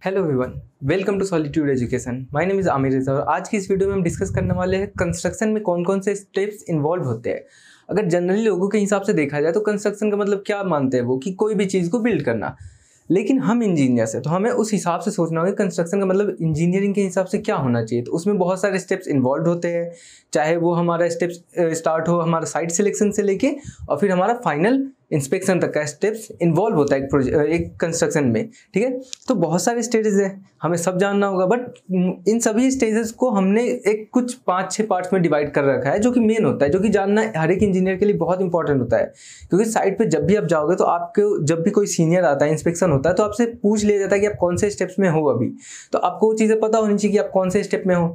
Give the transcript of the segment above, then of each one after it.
Hello everyone, welcome to solitude education. My name is Aamir Riza और आज की इस वीडियो में हम डिस्कस करने वाले हैं कंस्ट्रक्शन में कौन कौन से स्टेप्स इन्वॉल्व होते हैं। अगर जनरली लोगों के हिसाब से देखा जाए तो कंस्ट्रक्शन का मतलब क्या मानते हैं वो कि कोई भी चीज़ को बिल्ड करना, लेकिन हम इंजीनियर्स हैं तो हमें उस हिसाब से सोचना होगा कंस्ट्रक्शन का मतलब इंजीनियरिंग के हिसाब से क्या होना चाहिए। तो उसमें बहुत सारे स्टेप्स इन्वॉल्व होते हैं, चाहे वो हमारा स्टेप्स स्टार्ट हो हमारा साइट सिलेक्शन से लेके और फिर हमारा फाइनल इंस्पेक्शन तक का स्टेप्स इन्वॉल्व होता है एक कंस्ट्रक्शन में। ठीक है, तो बहुत सारे स्टेजेस है, हमें सब जानना होगा, बट इन सभी स्टेजेस को हमने एक कुछ 5-6 पार्ट्स में डिवाइड कर रखा है जो कि मेन होता है, जो कि जानना हर एक इंजीनियर के लिए बहुत इंपॉर्टेंट होता है। क्योंकि साइट पे जब भी आप जाओगे तो आपको जब भी कोई सीनियर आता है, इंस्पेक्शन होता है, तो आपसे पूछ लिया जाता है कि आप कौन से स्टेप्स में हो अभी, तो आपको वो चीज़ें पता होनी चाहिए कि आप कौन से स्टेप में हो।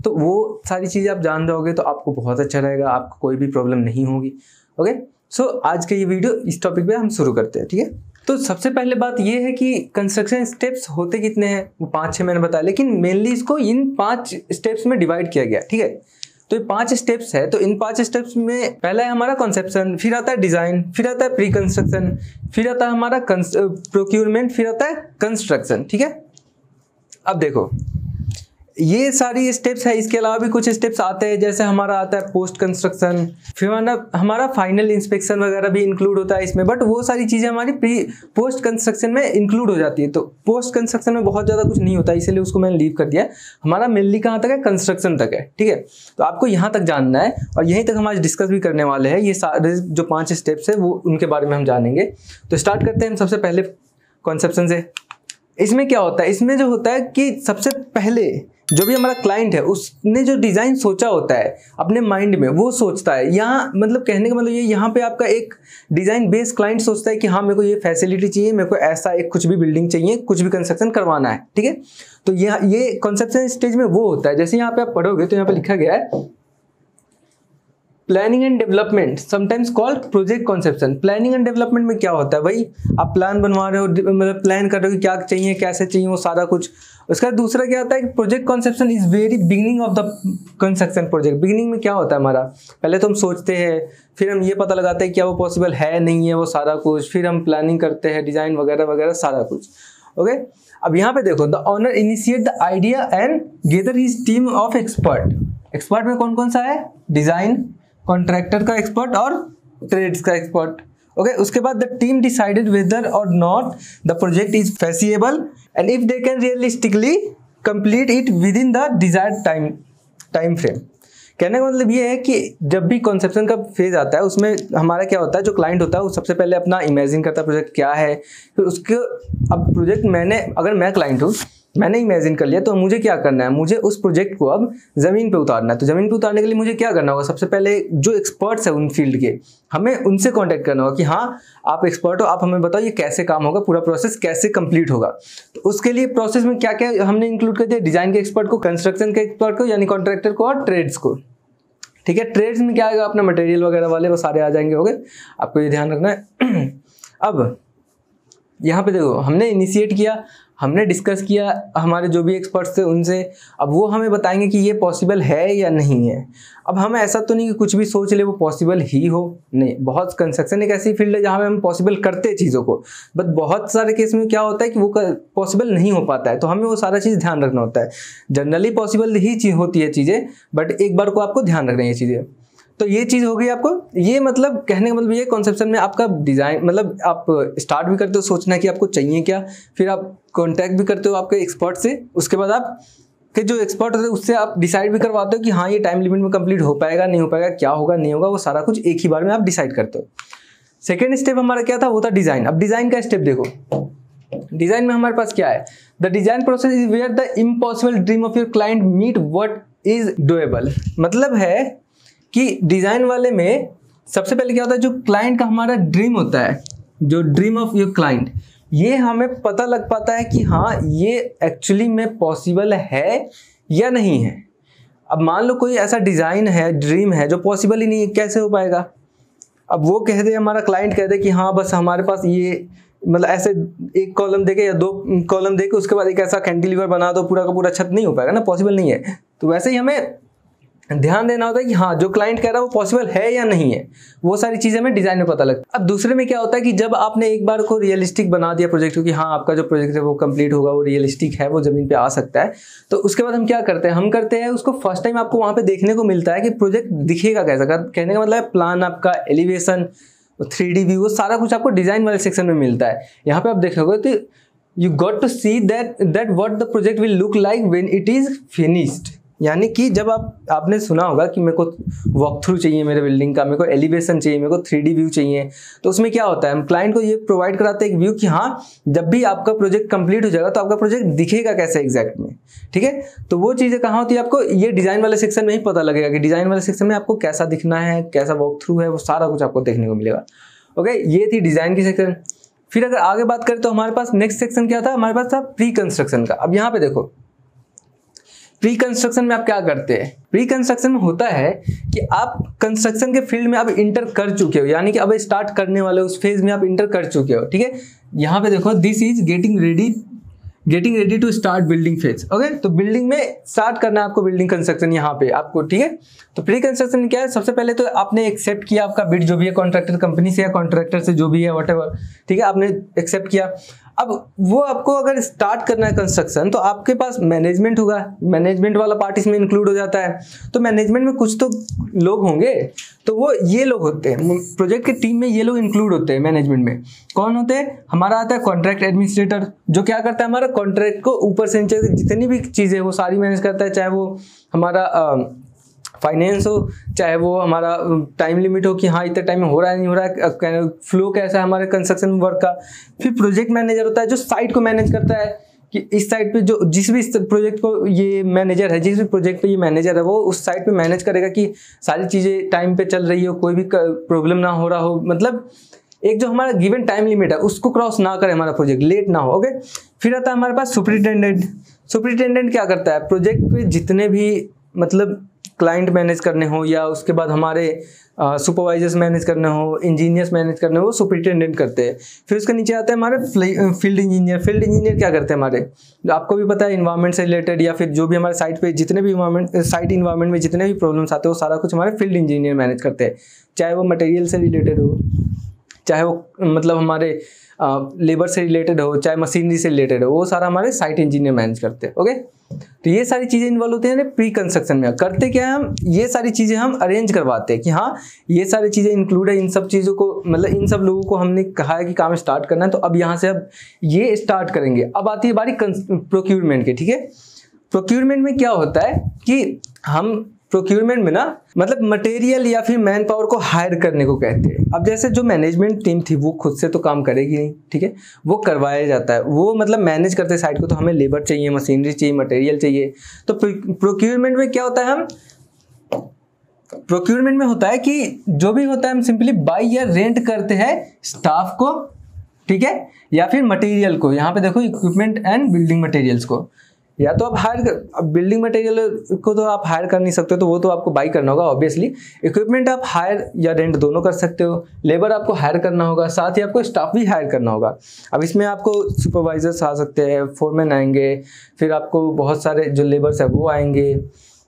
तो वो सारी चीज़ें आप जान जाओगे तो आपको बहुत अच्छा रहेगा, आपको कोई भी प्रॉब्लम नहीं होगी। ओके, सो आज के ये वीडियो इस टॉपिक पे हम शुरू करते हैं। ठीक है, तो सबसे पहले बात ये है कि कंस्ट्रक्शन स्टेप्स होते कितने हैं, वो 5-6 मैंने बताया, लेकिन मेनली इसको इन 5 स्टेप्स में डिवाइड किया गया। ठीक है, तो ये 5 स्टेप्स है, तो इन 5 स्टेप्स में पहला है हमारा कॉन्सेप्शन, फिर आता है डिजाइन, फिर आता है प्री कंस्ट्रक्शन, फिर आता है हमारा प्रोक्यूरमेंट, फिर आता है कंस्ट्रक्शन। ठीक है, अब देखो ये सारी स्टेप्स है, इसके अलावा भी कुछ स्टेप्स आते हैं, जैसे हमारा आता है पोस्ट कंस्ट्रक्शन, फिर हमारा फाइनल इंस्पेक्शन वगैरह भी इंक्लूड होता है इसमें, बट वो सारी चीज़ें हमारी पोस्ट कंस्ट्रक्शन में इंक्लूड हो जाती है। तो पोस्ट कंस्ट्रक्शन में बहुत ज़्यादा कुछ नहीं होता, इसलिए उसको मैंने लीव कर दिया। हमारा मेनली कहाँ तक है, कंस्ट्रक्शन तक है। ठीक है, तो आपको यहाँ तक जानना है और यहीं तक हम आज डिस्कस भी करने वाले हैं। ये सारे जो 5 स्टेप्स है वो उनके बारे में हम जानेंगे। तो स्टार्ट करते हैं हम सबसे पहले कॉन्सेप्शन से। इसमें क्या होता है, इसमें जो होता है कि सबसे पहले जो भी हमारा क्लाइंट है उसने जो डिज़ाइन सोचा होता है अपने माइंड में, वो सोचता है। यहाँ मतलब कहने का मतलब ये, यहाँ पे आपका एक डिज़ाइन बेस क्लाइंट सोचता है कि हाँ मेरे को ये फैसिलिटी चाहिए, मेरे को ऐसा एक कुछ भी बिल्डिंग चाहिए, कुछ भी कंस्ट्रक्शन करवाना है। ठीक है, तो ये कॉन्सेप्शन स्टेज में वो होता है। जैसे यहाँ पे आप पढ़ोगे तो यहाँ पे लिखा गया है planning and development sometimes called project conception. Planning and development में क्या होता है भाई, आप प्लान बनवा रहे हो, मतलब प्लान कर रहे हो कि क्या चाहिए, कैसे चाहिए, वो सारा कुछ। उसका दूसरा क्या आता है कि project conception is very beginning of the construction project. Beginning में क्या होता है हमारा, पहले तो हम सोचते हैं, फिर हम ये पता लगाते हैं क्या वो पॉसिबल है नहीं है, वो सारा कुछ, फिर हम प्लानिंग करते हैं, डिजाइन वगैरह वगैरह सारा कुछ। ओके, अब यहाँ पे देखो, the owner initiate the idea and gather his team of expert. Expert में कौन कौन सा है, डिजाइन, कॉन्ट्रैक्टर का एक्सपर्ट और ट्रेड्स का एक्सपर्ट। ओके, उसके बाद the team decided whether or not the project is feasible and if they can realistically complete it within the desired time frame. कहने का मतलब ये है कि जब भी कॉन्सेप्शन का फेज आता है उसमें हमारा क्या होता है, जो क्लाइंट होता है वो सबसे पहले अपना इमेजिन करता है प्रोजेक्ट क्या है, फिर उसके अब प्रोजेक्ट अगर मैं क्लाइंट हूँ, मैंने इमेजिन कर लिया, तो मुझे क्या करना है, मुझे उस प्रोजेक्ट को अब ज़मीन पे उतारना है। तो ज़मीन पे उतारने के लिए मुझे क्या करना होगा, सबसे पहले जो एक्सपर्ट्स हैं उन फील्ड के, हमें उनसे कांटेक्ट करना होगा कि हाँ आप एक्सपर्ट हो, आप हमें बताओ ये कैसे काम होगा, पूरा प्रोसेस कैसे कंप्लीट होगा। तो उसके लिए प्रोसेस में क्या क्या हमने इंक्लूड कर दिया, डिज़ाइन के एक्सपर्ट को, कंस्ट्रक्शन के एक्सपर्ट को यानी कॉन्ट्रैक्टर को, और ट्रेड्स को। ठीक है, ट्रेड्स में क्या आएगा, अपना मटेरियल वगैरह वाले वो सारे आ जाएंगे। हो गए, आपको ये ध्यान रखना है। अब यहाँ पे देखो, हमने इनिशिएट किया, हमने डिस्कस किया हमारे जो भी एक्सपर्ट्स थे उनसे, अब वो हमें बताएंगे कि ये पॉसिबल है या नहीं है। अब हम ऐसा तो नहीं कि कुछ भी सोच ले वो पॉसिबल ही हो, नहीं। बहुत कंस्ट्रक्शन एक ऐसी फील्ड है जहाँ पे हम पॉसिबल करते हैं चीज़ों को, बट बहुत सारे केस में क्या होता है कि वो पॉसिबल नहीं हो पाता है, तो हमें वो सारा चीज़ ध्यान रखना होता है। जनरली पॉसिबल ही होती है चीज़ें, बट एक बार को आपको ध्यान रखना है ये चीज़ें। तो ये चीज़ हो गई आपको, ये मतलब कहने का मतलब ये कॉन्सेप्शन में आपका डिज़ाइन, मतलब आप स्टार्ट भी करते हो सोचना कि आपको चाहिए क्या, फिर आप कॉन्टैक्ट भी करते हो आपके एक्सपर्ट से, उसके बाद आप के जो एक्सपर्ट होते हैं उससे आप डिसाइड भी करवाते हो कि हाँ ये टाइम लिमिट में कंप्लीट हो पाएगा नहीं हो पाएगा, क्या होगा नहीं होगा, वो सारा कुछ एक ही बार में आप डिसाइड करते हो। सेकेंड स्टेप हमारा क्या था, वो था डिज़ाइन। अब डिज़ाइन का स्टेप देखो, डिज़ाइन में हमारे पास क्या है, the design process is where the impossible dream of your client meet what is doable. मतलब है कि डिज़ाइन वाले में सबसे पहले क्या होता है, जो क्लाइंट का हमारा ड्रीम होता है, जो ड्रीम ऑफ योर क्लाइंट, ये हमें पता लग पाता है कि हाँ ये एक्चुअली में पॉसिबल है या नहीं है। अब मान लो कोई ऐसा डिज़ाइन है, ड्रीम है जो पॉसिबल ही नहीं है, कैसे हो पाएगा। अब वो कह दे, हमारा क्लाइंट कह दे कि हाँ बस हमारे पास ये मतलब ऐसे एक कॉलम देके या 2 कॉलम देके उसके बाद एक ऐसा कैंटिलीवर बना दो, पूरा का पूरा छत, नहीं हो पाएगा ना, पॉसिबल नहीं है। तो वैसे ही हमें ध्यान देना होता है कि हाँ जो क्लाइंट कह रहा है वो पॉसिबल है या नहीं है, वो सारी चीजें हमें डिजाइन में पता लगता है। अब दूसरे में क्या होता है कि जब आपने एक बार को रियलिस्टिक बना दिया प्रोजेक्ट को कि हाँ आपका जो प्रोजेक्ट है वो कंप्लीट होगा, वो रियलिस्टिक है, वो जमीन पे आ सकता है, तो उसके बाद हम क्या करते हैं, हम करते हैं उसको फर्स्ट टाइम आपको वहां पे देखने को मिलता है कि प्रोजेक्ट दिखेगा कैसा। कहने का मतलब है प्लान आपका, एलिवेशन, 3D व्यू, वो सारा कुछ आपको डिजाइन वाले सेक्शन में मिलता है। यहाँ पे आप देखोगे तो you got to see that what the project will look like when it is finished. यानी कि जब आपने सुना होगा कि मेरे को वॉक थ्रू चाहिए मेरे बिल्डिंग का, मेरे को एलिवेशन चाहिए, मेरे को 3D व्यू चाहिए, तो उसमें क्या होता है हम क्लाइंट को ये प्रोवाइड कराते हैं एक व्यू कि हाँ जब भी आपका प्रोजेक्ट कंप्लीट हो जाएगा तो आपका प्रोजेक्ट दिखेगा कैसे एग्जैक्ट में, ठीक है। तो वो चीज़ें कहाँ होती है आपको ये डिज़ाइन वाले सेक्शन में ही पता लगेगा कि डिज़ाइन वाले सेक्शन में आपको कैसा दिखना है, कैसा वॉक थ्रू है, वो सारा कुछ आपको देखने को मिलेगा। ओके, ये थी डिज़ाइन की सेक्शन। फिर अगर आगे बात करें तो हमारे पास नेक्स्ट सेक्शन क्या था, हमारे पास था प्री कंस्ट्रक्शन का। अब यहाँ पे देखो प्री कंस्ट्रक्शन में आप क्या करते हैं, प्री कंस्ट्रक्शन में होता है कि आप कंस्ट्रक्शन के फील्ड में अब इंटर कर चुके हो, यानी कि अब स्टार्ट करने वाले उस फेज में आप इंटर कर चुके हो, ठीक है। यहाँ पे देखो this is getting ready to start building phase. Okay, तो बिल्डिंग में स्टार्ट करना है आपको बिल्डिंग कंस्ट्रक्शन यहाँ पे आपको, ठीक है। तो प्री कंस्ट्रक्शन क्या है, सबसे पहले तो आपने एक्सेप्ट किया आपका बिड जो भी है कॉन्ट्रैक्टर कंपनी से या कॉन्ट्रैक्टर से जो भी है व्हाटएवर, ठीक है, आपने एक्सेप्ट किया। अब वो आपको अगर स्टार्ट करना है कंस्ट्रक्शन तो आपके पास मैनेजमेंट होगा, मैनेजमेंट वाला पार्ट इसमें इंक्लूड हो जाता है। तो मैनेजमेंट में कुछ तो लोग होंगे, तो वो ये लोग होते हैं प्रोजेक्ट की टीम में, ये लोग इंक्लूड होते हैं मैनेजमेंट में। कौन होते हैं, हमारा आता है कॉन्ट्रैक्ट एडमिनिस्ट्रेटर, जो क्या करता है हमारा कॉन्ट्रैक्ट को ऊपर से नीचे जितनी भी चीज़ें वो सारी मैनेज करता है, चाहे वो हमारा फाइनेंस हो, चाहे वो हमारा टाइम लिमिट हो कि हाँ इतने टाइम में हो रहा है नहीं हो रहा है, फ्लो कैसा है हमारे कंस्ट्रक्शन वर्क का। फिर प्रोजेक्ट मैनेजर होता है जो साइट को मैनेज करता है कि इस साइट पे जो जिस भी प्रोजेक्ट को ये मैनेजर है, जिस भी प्रोजेक्ट पे ये मैनेजर है वो उस साइट पे मैनेज करेगा कि सारी चीज़ें टाइम पे चल रही हो, कोई भी प्रॉब्लम ना हो रहा हो, मतलब एक जो हमारा गिवन टाइम लिमिट है उसको क्रॉस ना करे हमारा प्रोजेक्ट, लेट ना हो। ओके, फिर आता है हमारे पास सुपरिटेंडेंट। सुपरिटेंडेंट क्या करता है, प्रोजेक्ट पे जितने भी मतलब क्लाइंट मैनेज करने हो या उसके बाद हमारे सुपरवाइजर्स मैनेज करने हो, इंजीनियर्स मैनेज करने हो, वो सुपरिटेंडेंट करते हैं। फिर उसके नीचे आते हैं हमारे फील्ड इंजीनियर। फील्ड इंजीनियर क्या करते हैं हमारे, आपको भी पता है इन्वायरमेंट से रिलेटेड या फिर जो भी हमारे साइट पे जितने भी साइट इन्वायरमेंट में जितने भी प्रॉब्लम्स आते हैं वो सारा कुछ हमारे फील्ड इंजीनियर मैनेज करते हैं, चाहे वो मटेरियल से रिलेटेड हो, चाहे वो मतलब हमारे लेबर से रिलेटेड हो, चाहे मशीनरी से रिलेटेड हो, वो सारा हमारे साइट इंजीनियर मैनेज करते हैं। ओके, तो ये सारी चीज़ें इन्वॉल्व होती हैं प्री कंस्ट्रक्शन में। करते क्या है हम, ये सारी चीज़ें हम अरेंज करवाते हैं कि हाँ ये सारी चीज़ें इंक्लूड है, इन सब चीज़ों को मतलब इन सब लोगों को हमने कहा है कि काम स्टार्ट करना है, तो अब यहाँ से अब ये स्टार्ट करेंगे। अब आती है बारी प्रोक्यूरमेंट की, ठीक है। प्रोक्यूरमेंट में क्या होता है कि हम प्रोक्यूरमेंट में ना मतलब मटेरियल या फिर मैन पावर को हायर करने को कहते हैं। अब जैसे जो मैनेजमेंट टीम थी वो खुद से तो काम करेगी नहीं, ठीक है, वो करवाया जाता है, वो मतलब मैनेज करते साइट को, तो हमें लेबर चाहिए, मशीनरी चाहिए, मटेरियल चाहिए। तो प्रोक्यूरमेंट में क्या होता है, हम प्रोक्यूरमेंट में होता है कि जो भी होता है हम सिंपली बाई या रेंट करते हैं स्टाफ को, ठीक है, या फिर मटेरियल को। यहाँ पे देखो इक्विपमेंट एंड बिल्डिंग मटेरियल्स को, या तो आप हायर अब बिल्डिंग मटेरियल को तो आप हायर कर नहीं सकते, तो वो तो आपको बाई करना होगा ऑब्वियसली। इक्विपमेंट आप हायर या रेंट दोनों कर सकते हो, लेबर आपको हायर करना होगा, साथ ही आपको स्टाफ भी हायर करना होगा। अब इसमें आपको सुपरवाइजर्स आ सकते हैं, फोरमैन आएंगे, फिर आपको बहुत सारे जो लेबर्स है वो आएंगे,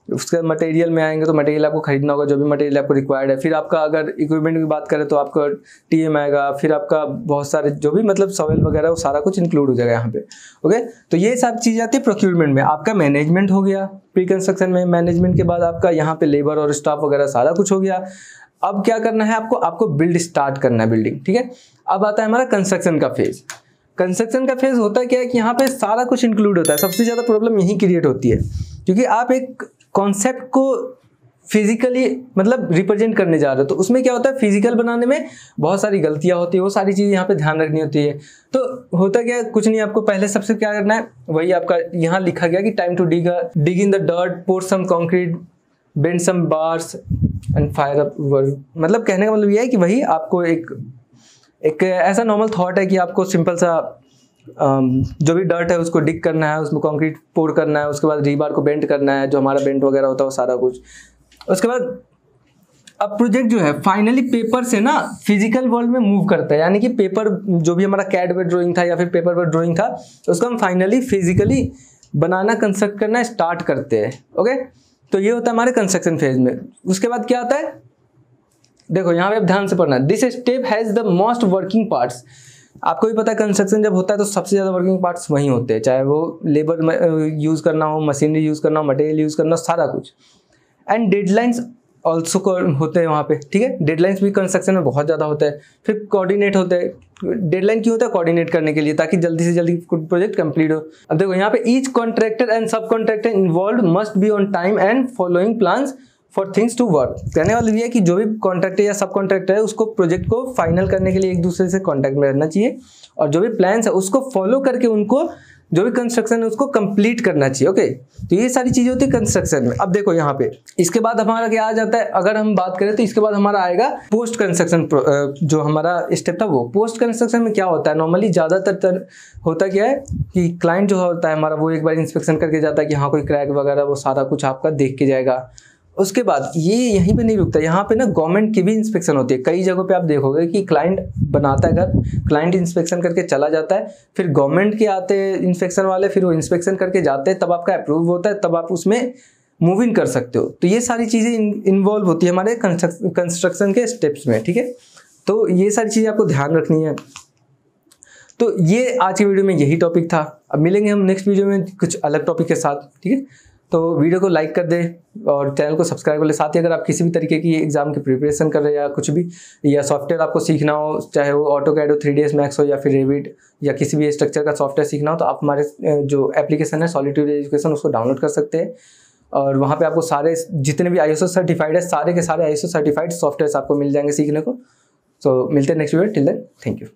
उसके मटेरियल में आएंगे तो मटेरियल आपको खरीदना होगा, जो भी मटेरियल आपको रिक्वायर्ड है। फिर आपका अगर इक्विपमेंट की बात करें तो आपका टीएम आएगा, फिर आपका बहुत सारे जो भी मतलब सॉइल वगैरह वो सारा कुछ इंक्लूड हो जाएगा यहाँ पे। ओके, तो ये सब चीज़ आती है प्रोक्यूरमेंट में। आपका मैनेजमेंट हो गया प्री कंस्ट्रक्शन में, मैनेजमेंट के बाद आपका यहाँ पे लेबर और स्टाफ वगैरह सारा कुछ हो गया। अब क्या करना है आपको बिल्ड स्टार्ट करना है बिल्डिंग, ठीक है। अब आता है हमारा कंस्ट्रक्शन का फेज। कंस्ट्रक्शन का फेज होता है क्या है कि यहाँ पे सारा कुछ इंक्लूड होता है। सबसे ज़्यादा प्रॉब्लम यही क्रिएट होती है क्योंकि आप एक कॉन्सेप्ट को फिजिकली मतलब रिप्रेजेंट करने जा रहे हो, तो उसमें क्या होता है फिजिकल बनाने में बहुत सारी गलतियां होती है, वो सारी चीज़ यहाँ पे ध्यान रखनी होती है। तो होता क्या है, कुछ नहीं, आपको पहले सबसे क्या करना है, वही आपका यहाँ लिखा गया कि time to dig in the dirt, pour some concrete, bend some bars and fire up. मतलब कहने का मतलब ये है कि वही आपको एक ऐसा नॉर्मल थॉट है कि आपको सिंपल सा जो भी डर्ट है उसको डिग करना है, उसमें कंक्रीट पोर करना है, उसके बाद रीबार को बेंड करना है, जो हमारा बेंड वगैरह होता है वो सारा कुछ। उसके बाद अब प्रोजेक्ट जो है फाइनली पेपर से ना फिजिकल वर्ल्ड में मूव करता है, यानी कि पेपर जो भी हमारा कैड पे ड्राइंग था या फिर पेपर पर ड्राइंग था उसको हम फाइनली फिजिकली बनाना कंस्ट्रक्ट करना स्टार्ट करते हैं। ओके, तो ये होता है हमारे कंस्ट्रक्शन फेज में। उसके बाद क्या आता है, देखो यहाँ पे आप ध्यान से पढ़ना, this step has the most working parts. आपको भी पता है कंस्ट्रक्शन जब होता है तो सबसे ज़्यादा वर्किंग पार्ट्स वहीं होते हैं, चाहे वो लेबर यूज़ करना हो, मशीनरी यूज़ करना हो, मटेरियल यूज़ करना हो, सारा कुछ। एंड डेडलाइंस ऑल्सो होते हैं वहाँ पे, ठीक है। डेडलाइंस भी कंस्ट्रक्शन में बहुत ज़्यादा होता है। फिर कोऑर्डिनेट होते हैं। डेडलाइन क्यों होता है, कोऑर्डिनेट करने के लिए, ताकि जल्दी से जल्दी प्रोजेक्ट कंप्लीट हो। अब देखो यहाँ पे each contractor and subcontractor involve must be on time and following plans for things to work. कहने वाला ये है कि जो भी कॉन्ट्रैक्टर या सब कॉन्ट्रैक्टर है उसको प्रोजेक्ट को फाइनल करने के लिए एक दूसरे से कॉन्टैक्ट में रहना चाहिए, और जो भी प्लान्स है उसको फॉलो करके उनको जो भी कंस्ट्रक्शन है उसको कंप्लीट करना चाहिए। ओके, तो ये सारी चीजें होती है कंस्ट्रक्शन में। अब देखो यहाँ पे इसके बाद हमारा क्या आ जाता है, अगर हम बात करें तो इसके बाद हमारा आएगा पोस्ट कंस्ट्रक्शन। जो हमारा स्टेप था वो पोस्ट कंस्ट्रक्शन में क्या होता है, नॉर्मली ज्यादातर होता क्या है कि क्लाइंट जो होता है हमारा वो एक बार इंस्पेक्शन करके जाता है कि हाँ कोई क्रैक वगैरह वो सारा कुछ आपका देख के जाएगा। उसके बाद ये यहीं पे नहीं रुकता, यहाँ पे ना गवर्नमेंट की भी इंस्पेक्शन होती है। कई जगहों पे आप देखोगे कि क्लाइंट बनाता है घर, क्लाइंट इंस्पेक्शन करके चला जाता है, फिर गवर्नमेंट के आते हैं इंस्पेक्शन वाले, फिर वो इंस्पेक्शन करके जाते हैं, तब आपका अप्रूव होता है, तब आप उसमें मूव इन कर सकते हो। तो ये सारी चीज़ें इन्वॉल्व होती है हमारे कंस्ट्रक्शन के स्टेप्स में, ठीक है। तो ये सारी चीज़ें आपको ध्यान रखनी है। तो ये आज की वीडियो में यही टॉपिक था। अब मिलेंगे हम नेक्स्ट वीडियो में कुछ अलग टॉपिक के साथ, ठीक है। तो वीडियो को लाइक कर दे और चैनल को सब्सक्राइब कर ले। साथ ही अगर आप किसी भी तरीके की एग्जाम की प्रिपरेशन कर रहे हैं या कुछ भी, या सॉफ्टवेयर आपको सीखना हो, चाहे वो ऑटोकैड हो, 3ds मैक्स हो, या फिर रेविट, या किसी भी स्ट्रक्चर का सॉफ्टवेयर सीखना हो, तो आप हमारे जो एप्लीकेशन है सॉलिट्यूड एजुकेशन उसको डाउनलोड कर सकते हैं। और वहाँ पे आपको सारे जितने भी ISO सर्टिफाइड है, सारे के सारे ISO सर्टिफाइड सॉफ्टवेयर आपको मिल जाएंगे सीखने को। सो मिलते हैं next video, till then thank you.